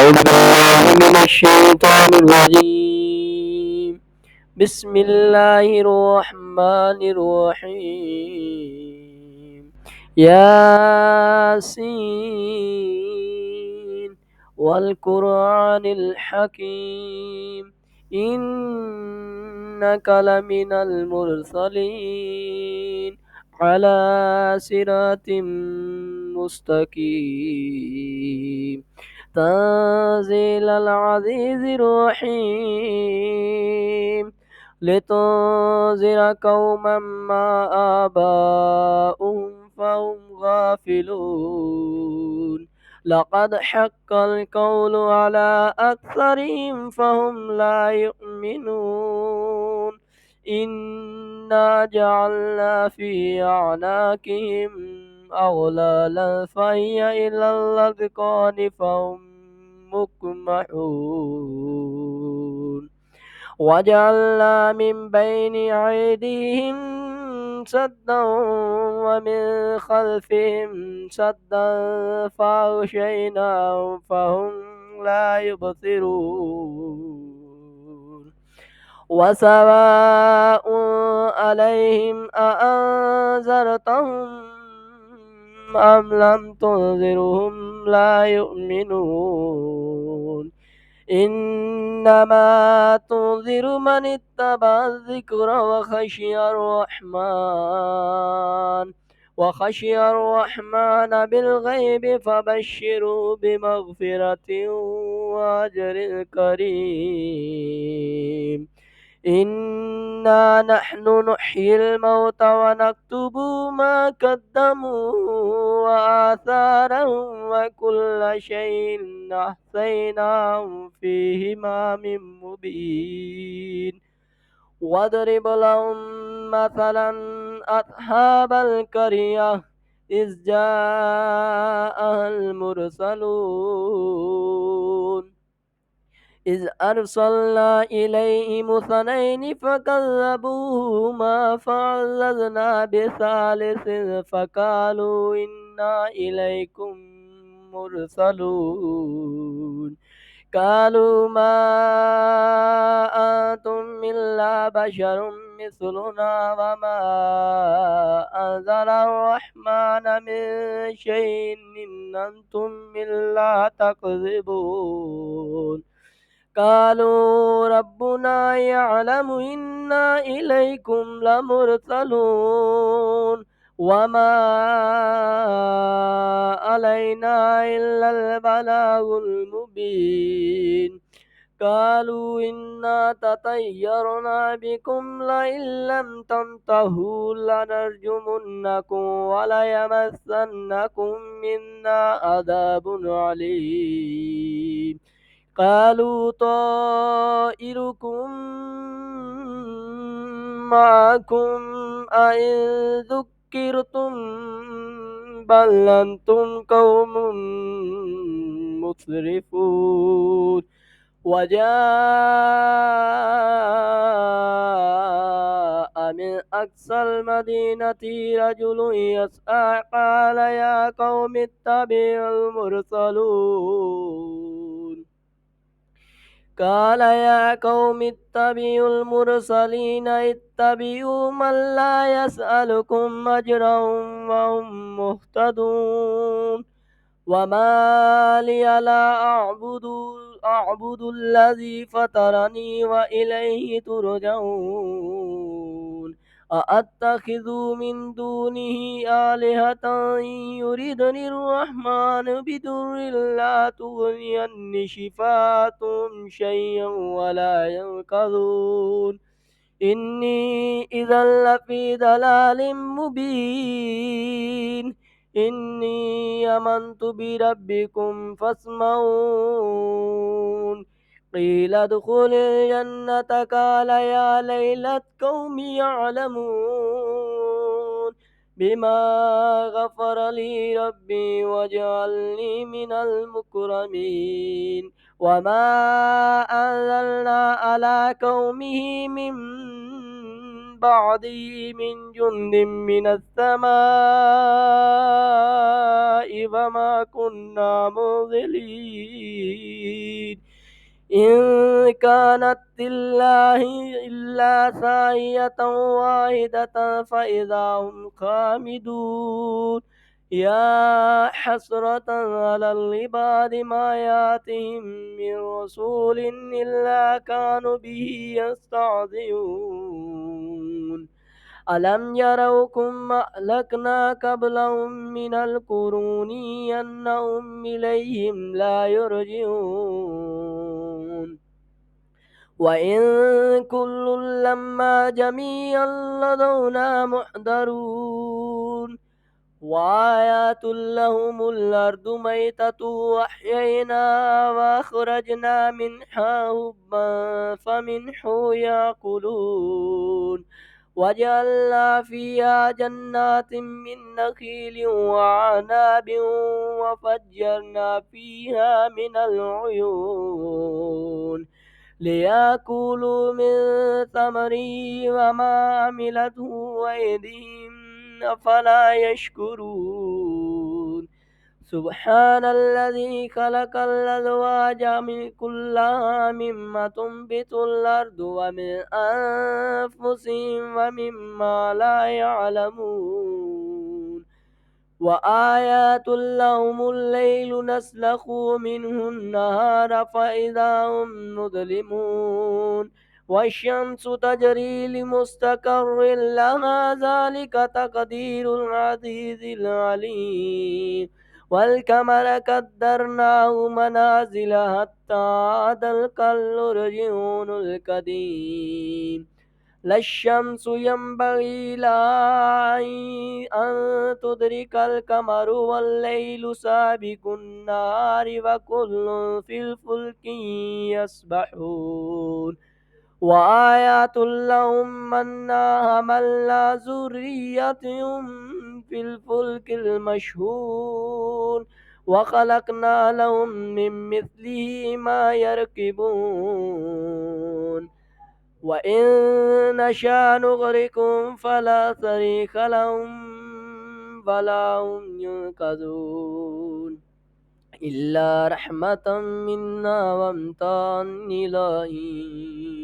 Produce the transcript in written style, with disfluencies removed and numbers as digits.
أعوذ بالله من الشيطان الرجيم. بسم الله الرحمن الرحيم. ياسين والقرآن الحكيم إنك لمن المرسلين على صراط مستقيم تنزيل العزيز الرحيم لتنذر قوما ما آباؤهم فهم غافلون لقد حق القول على أكثرهم فهم لا يؤمنون إنا جعلنا في أعناقهم أغلالا فهي إلى الأذقان فهم مقمحون وجعلنا من بين أيديهم سدا ومن خلفهم سدا فأغشيناهم فهم لا يبصرون وسواء عليهم أأنذرتهم أم لم تنذرهم لا يؤمنون إنما تنذر من اتبع الذكر وخشي الرحمن بالغيب فبشره بمغفرة وأجر كريم إنا نحن نحيي الموتى ونكتب ما قدموا وآثارهم وكل شيء أحصيناه في إمام مبين واضرب لهم مثلا أصحاب القرية إذ جاءها المرسلون إذ أرسلنا إليهم اثنين فكذبوهما فعززنا بثالث فقالوا إنا إليكم مرسلون قالوا ما أنتم إلا بشر مثلنا وما أنزل الرحمن من شيء إن أنتم إلا تكذبون قالوا ربنا يعلم إنا إليكم لمرسلون وما علينا إلا البلاغ المبين قالوا إنا تطيرنا بكم لئن لم تنتهوا لنرجمنكم وليمسنكم منا عذاب عليم قالوا طائركم معكم أئن ذكرتم بل أنتم قوم مسرفون وجاء من أقصى المدينة رجل يسعى قال يا قوم اتبعوا المرسلين اتبعوا من لا يسألكم أجرا وهم مهتدون وما لي لا أعبد الذي فطرني وإليه ترجعون أأتخذ من دونه آلهة يردني الرحمن بدر لا تغني عني شفاعتهم شيئا ولا ينقذون إني إذا لفي ضلال مبين إني آمنت بربكم فاسمعون قيل ادخل الجنة قال يا ليلة قوم يعلمون بما غفر لي ربي وجعلني من المكرمين وما أنزلنا على قومه من بعده من جند من السماء وما كنا منزلين إن كانت إلا ثانية واحدة فإذا هم خامدون. يا حسرة على العباد ما ياتهم من رسول إلا كانوا به يستهزئون. ألم يروا كم أهلكنا قبلهم من القرون أنهم إليهم لا يرجعون. وإن كل لما جميعا لدينا محضرون. وآيات لهم الأرض ميتة وأحييناها وأخرجنا منها حبا فمنه يأكلون. وجعلنا فيها جنات من نخيل وعناب وفجرنا فيها من العيون ليأكلوا من ثمره وما عملته أيديهم أفلا يشكرون. سبحان الذي خلق الأزواج من كلها مما تنبت الأرض ومن أنفسهم ومما لا يعلمون. وآيات لهم الليل نسلخ منه النهار فإذا هم مظلمون. والشمس تجري لمستقر لها ذلك تقدير العزيز العليم. والقمر قدرناه منازل حتى عاد كالعرجون القديم. لا الشمس ينبغي لها أن تدرك القمر والليل سابق النهار وكل في الفلك يسبحون. وآيات لهم أنا حملنا ذريتهم في الفلك المشحون وخلقنا لهم من مثله ما يركبون. وإن نشاء نغرقهم فلا صريخ لهم ولا هم ينقذون إلا رحمة منا وامتعا إلهي